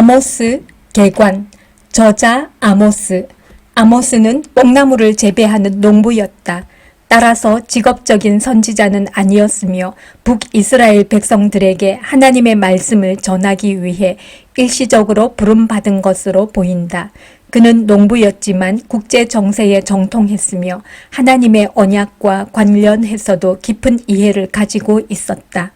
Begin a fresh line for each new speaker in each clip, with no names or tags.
아모스 개관. 저자 아모스. 아모스는 뽕나무를 재배하는 농부였다. 따라서 직업적인 선지자는 아니었으며 북이스라엘 백성들에게 하나님의 말씀을 전하기 위해 일시적으로 부름받은 것으로 보인다. 그는 농부였지만 국제 정세에 정통했으며 하나님의 언약과 관련해서도 깊은 이해를 가지고 있었다.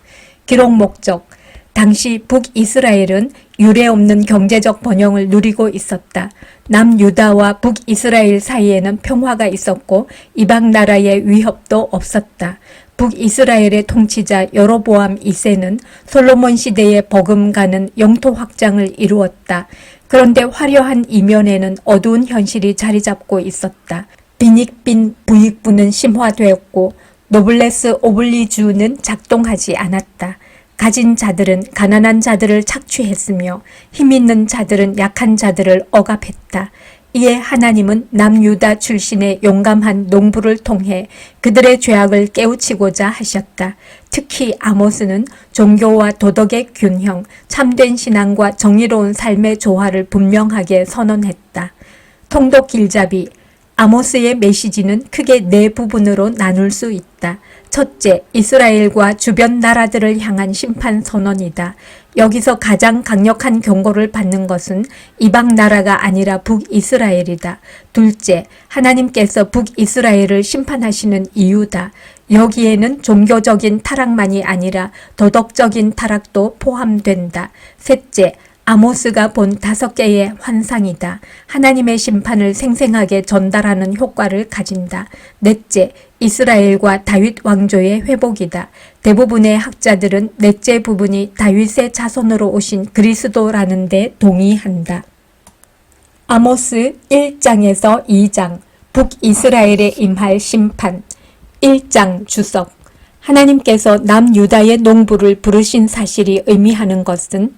기록 목적. 당시 북이스라엘은 유례없는 경제적 번영을 누리고 있었다. 남유다와 북이스라엘 사이에는 평화가 있었고 이방 나라의 위협도 없었다. 북이스라엘의 통치자 여로보암 2세는 솔로몬 시대에 버금가는 영토 확장을 이루었다. 그런데 화려한 이면에는 어두운 현실이 자리 잡고 있었다. 빈익빈 부익부는 심화되었고 노블레스 오블리주는 작동하지 않았다. 가진 자들은 가난한 자들을 착취했으며 힘있는 자들은 약한 자들을 억압했다. 이에 하나님은 남유다 출신의 용감한 농부를 통해 그들의 죄악을 깨우치고자 하셨다. 특히 아모스는 종교와 도덕의 균형, 참된 신앙과 정의로운 삶의 조화를 분명하게 선언했다. 통독 길잡이. 아모스의 메시지는 크게 네 부분으로 나눌 수 있다. 첫째, 이스라엘과 주변 나라들을 향한 심판 선언이다. 여기서 가장 강력한 경고를 받는 것은 이방 나라가 아니라 북이스라엘이다. 둘째, 하나님께서 북이스라엘을 심판하시는 이유다. 여기에는 종교적인 타락만이 아니라 도덕적인 타락도 포함된다. 셋째, 아모스가 본 5개의 환상이다. 하나님의 심판을 생생하게 전달하는 효과를 가진다. 넷째, 이스라엘과 다윗 왕조의 회복이다. 대부분의 학자들은 넷째 부분이 다윗의 자손으로 오신 그리스도라는 데 동의한다. 아모스 1장에서 2장, 북이스라엘에 임할 심판. 1장 주석. 하나님께서 남유다의 농부를 부르신 사실이 의미하는 것은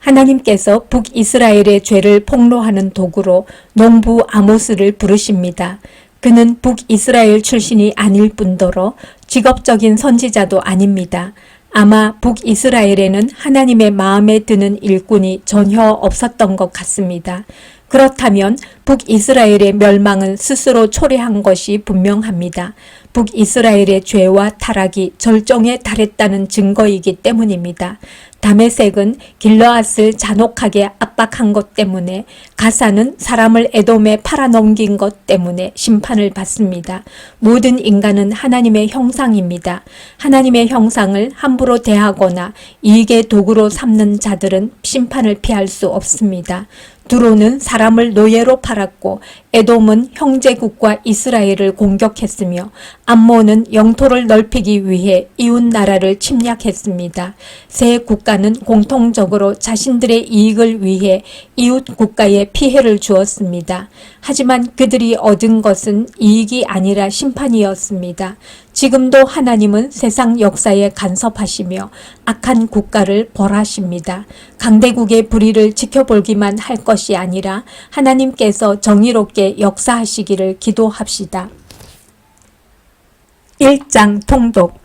하나님께서 북이스라엘의 죄를 폭로하는 도구로 농부 아모스를 부르십니다. 그는 북이스라엘 출신이 아닐 뿐더러 직업적인 선지자도 아닙니다. 아마 북이스라엘에는 하나님의 마음에 드는 일꾼이 전혀 없었던 것 같습니다. 그렇다면 북이스라엘의 멸망은 스스로 초래한 것이 분명합니다. 북이스라엘의 죄와 타락이 절정에 달했다는 증거이기 때문입니다. 다메섹은 길르앗을 잔혹하게 압박한 것 때문에, 가사는 사람을 에돔에 팔아넘긴 것 때문에 심판을 받습니다. 모든 인간은 하나님의 형상입니다. 하나님의 형상을 함부로 대하거나 이익의 도구로 삼는 자들은 심판을 피할 수 없습니다. 두로는 사람을 노예로 팔았고 에돔은 형제국과 이스라엘을 공격했으며 암몬은 영토를 넓히기 위해 이웃 나라를 침략했습니다. 세 국가는 공통적으로 자신들의 이익을 위해 이웃 국가에 피해를 주었습니다. 하지만 그들이 얻은 것은 이익이 아니라 심판이었습니다. 지금도 하나님은 세상 역사에 간섭하시며 악한 국가를 벌하십니다. 강대국의 불의를 지켜보기만 할 것이 아니라 하나님께서 정의롭게 역사하시기를 기도합시다. 1장 통독.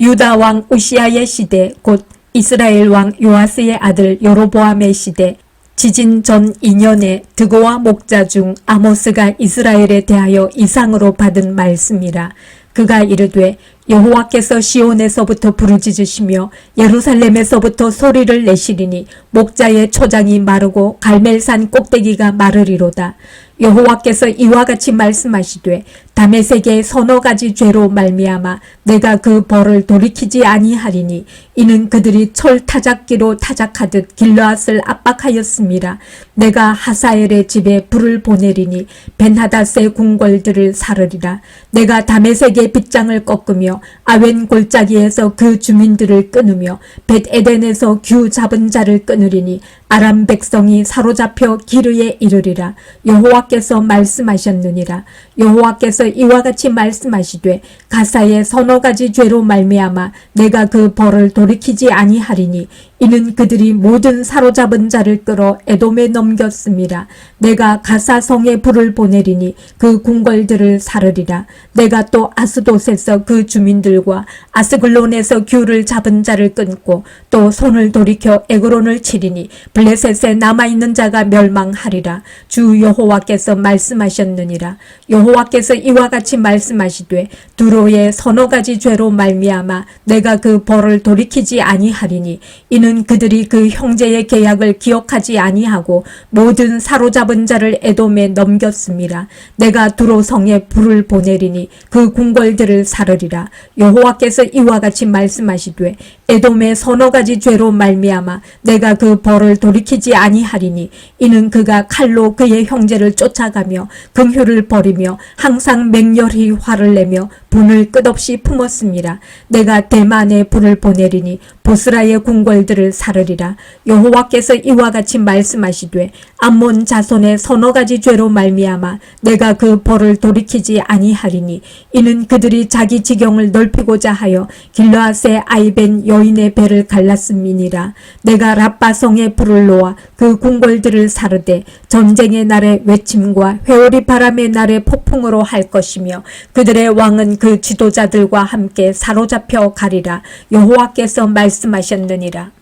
유다 왕 우시아의 시대, 곧 이스라엘 왕 요아스의 아들 여로보암의 시대, 지진 전 2년에 드고와 목자 중 아모스가 이스라엘에 대하여 이상으로 받은 말씀이라. 그가 이르되 여호와께서 시온에서부터 부르짖으시며 예루살렘에서부터 소리를 내시리니 목자의 초장이 마르고 갈멜산 꼭대기가 마르리로다. 여호와께서 이와 같이 말씀하시되 다메섹의 서너 가지 죄로 말미암아 내가 그 벌을 돌이키지 아니하리니 이는 그들이 철 타작기로 타작하듯 길르앗을 압박하였음이라. 내가 하사엘의 집에 불을 보내리니 벤하닷의 궁궐들을 사르리라. 내가 다메섹의 빗장을 꺾으며 아웬 골짜기에서 그 주민들을 끊으며 벳에덴에서 규 잡은 자를 끊으리니 아람 백성이 사로잡혀 기르에 이르리라. 여호와께서 말씀하셨느니라. 여호와께서 이와 같이 말씀하시되 가사의 서너 가지 죄로 말미암아 내가 그 벌을 돌이키지 아니하리니 이는 그들이 모든 사로잡은 자를 끌어 에돔에 넘겼음이라. 내가 가사성에 불을 보내리니 그 궁궐들을 사르리라. 내가 또 아스돗에서 그 주민들과 아스글론에서 귤을 잡은 자를 끊고 또 손을 돌이켜 에그론을 치리니 블레셋에 남아있는 자가 멸망하리라. 주 여호와께서 말씀하셨느니라. 여호와께서 이와 같이 말씀하시되 두로의 서너 가지 죄로 말미암아 내가 그 벌을 돌이키지 아니하리니 이는 그들이 그 형제의 계약을 기억하지 아니하고 모든 사로잡은 자를 에돔에 넘겼음이라. 내가 두로 성에 불을 보내리니 그 궁궐들을 사르리라. 여호와께서 이와 같이 말씀하시되 에돔의 서너 가지 죄로 말미암아 내가 그 벌을 돌이키지 아니하리니 이는 그가 칼로 그의 형제를 쫓아가며 긍휼을 버리며 항상 맹렬히 화를 내며 분을 끝없이 품었음이라. 내가 대만에 불을 보내리니 보스라의 궁궐들을 사르리라. 여호와께서 이와 같이 말씀하시되 암몬 자손의 서너 가지 죄로 말미암아 내가 그 벌을 돌이키지 아니하리니 이는 그들이 자기 지경을 넓히고자 하여 길르앗의 아이벤 여인의 배를 갈랐음이니라. 내가 라빠성에 불을 놓아 그 궁궐들을 사르되 전쟁의 날에 외침과 회오리 바람의 날에 폭풍으로 할 것이며 그들의 왕은 그 지도자들과 함께 사로잡혀 가리라. 여호와께서 말씀하셨느니라.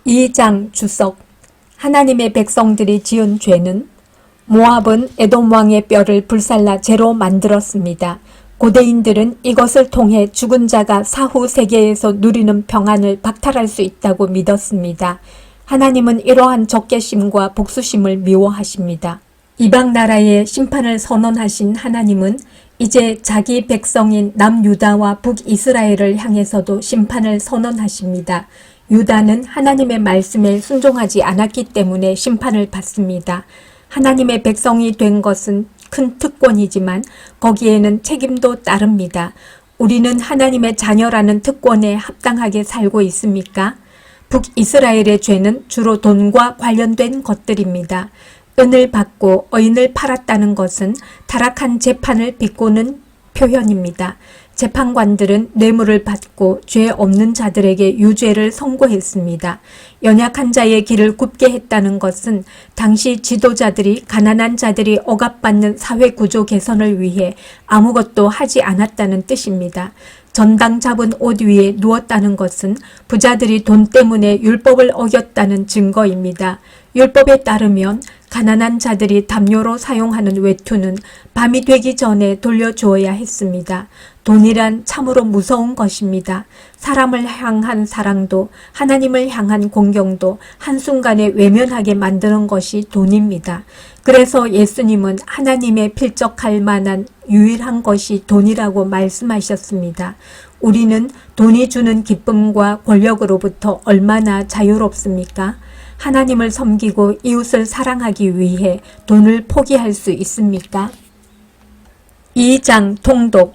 2장 주석. 하나님의 백성들이 지은 죄는 모압은 에돔 왕의 뼈를 불살라 재로 만들었습니다. 고대인들은 이것을 통해 죽은 자가 사후 세계에서 누리는 평안을 박탈할 수 있다고 믿었습니다. 하나님은 이러한 적개심과 복수심을 미워하십니다. 이방 나라에 심판을 선언하신 하나님은 이제 자기 백성인 남유다와 북이스라엘을 향해서도 심판을 선언하십니다. 유다는 하나님의 말씀에 순종하지 않았기 때문에 심판을 받습니다. 하나님의 백성이 된 것은 큰 특권이지만 거기에는 책임도 따릅니다. 우리는 하나님의 자녀라는 특권에 합당하게 살고 있습니까? 북이스라엘의 죄는 주로 돈과 관련된 것들입니다. 은을 받고 어인을 팔았다는 것은 타락한 재판을 비꼬는 표현입니다. 재판관들은 뇌물을 받고 죄 없는 자들에게 유죄를 선고했습니다. 연약한 자의 길을 굽게 했다는 것은 당시 지도자들이 가난한 자들이 억압받는 사회구조 개선을 위해 아무것도 하지 않았다는 뜻입니다. 전당 잡은 옷 위에 누웠다는 것은 부자들이 돈 때문에 율법을 어겼다는 증거입니다. 율법에 따르면 가난한 자들이 담요로 사용하는 외투는 밤이 되기 전에 돌려주어야 했습니다. 돈이란 참으로 무서운 것입니다. 사람을 향한 사랑도 하나님을 향한 공경도 한순간에 외면하게 만드는 것이 돈입니다. 그래서 예수님은 하나님의 필적할 만한 유일한 것이 돈이라고 말씀하셨습니다. 우리는 돈이 주는 기쁨과 권력으로부터 얼마나 자유롭습니까? 하나님을 섬기고 이웃을 사랑하기 위해 돈을 포기할 수 있습니까? 2장 통독.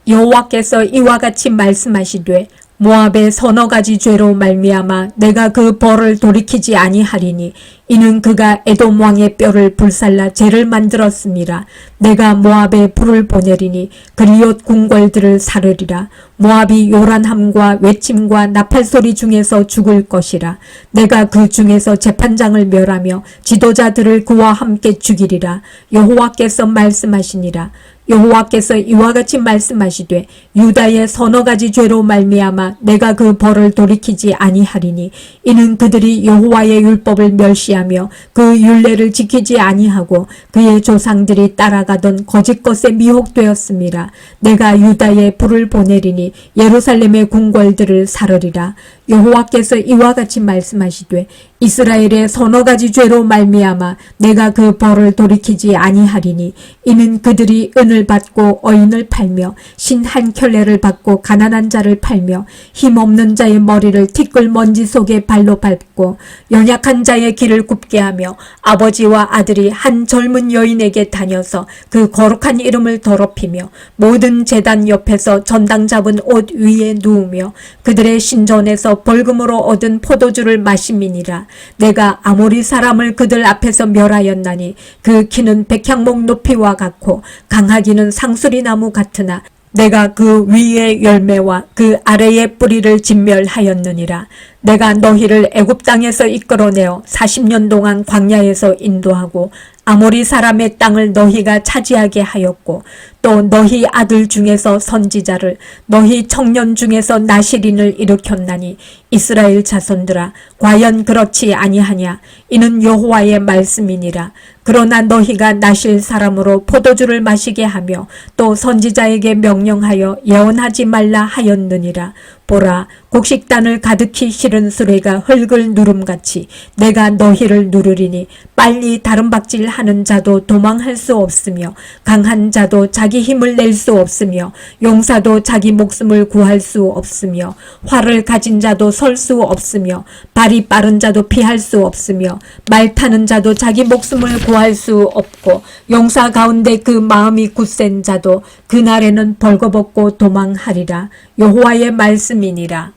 여호와께서 이와 같이 말씀하시되 모압의 서너 가지 죄로 말미암아 내가 그 벌을 돌이키지 아니하리니 이는 그가 에돔 왕의 뼈를 불살라 죄를 만들었음이라. 내가 모압에 불을 보내리니 그리옷 궁궐들을 사르리라. 모압이 요란함과 외침과 나팔소리 중에서 죽을 것이라. 내가 그 중에서 재판장을 멸하며 지도자들을 그와 함께 죽이리라. 여호와께서 말씀하시니라. 여호와께서 이와 같이 말씀하시되 유다의 서너 가지 죄로 말미암아 내가 그 벌을 돌이키지 아니하리니 이는 그들이 여호와의 율법을 멸시하며 그 율례를 지키지 아니하고 그의 조상들이 따라가던 거짓 것에 미혹되었음이라. 내가 유다에 불을 보내리니 예루살렘의 궁궐들을 사르리라. 여호와께서 이와 같이 말씀하시되 이스라엘의 서너 가지 죄로 말미암아 내가 그 벌을 돌이키지 아니하리니 이는 그들이 은을 은을 받고 어인을 팔며 신 한 켤레를 받고 가난한 자를 팔며 힘없는 자의 머리를 티끌 먼지 속에 발로 밟고 연약한 자의 길을 굽게 하며 아버지와 아들이 한 젊은 여인에게 다녀서 그 거룩한 이름을 더럽히며 모든 제단 옆에서 전당 잡은 옷 위에 누우며 그들의 신전에서 벌금으로 얻은 포도주를 마심이니라. 내가 아모리 사람을 그들 앞에서 멸하였나니 그 키는 백향목 높이와 같고 강하기는 상수리나무 같으나 내가 그 위의 열매와 그 아래의 뿌리를 진멸하였느니라. 내가 너희를 애굽 땅에서 이끌어내어 40년 동안 광야에서 인도하고 아모리 사람의 땅을 너희가 차지하게 하였고 또 너희 아들 중에서 선지자를 너희 청년 중에서 나실인을 일으켰나니 이스라엘 자손들아 과연 그렇지 아니하냐. 이는 여호와의 말씀이니라. 그러나 너희가 나실 사람으로 포도주를 마시게 하며 또 선지자에게 명령하여 예언하지 말라 하였느니라. 보라, 곡식단을 가득히 실은 수레가 흙을 누름같이 내가 너희를 누르리니 빨리 다름박질 하는 자도 도망할 수 없으며 강한 자도 자기 힘을 낼 수 없으며 용사도 자기 목숨을 구할 수 없으며 활을 가진 자도 설 수 없으며 발이 빠른 자도 피할 수 없으며 말 타는 자도 자기 목숨을 구할 수 없고 용사 가운데 그 마음이 굳센 자도 그날에는 벌거벗고 도망하리라. 여호와의 말씀이니라.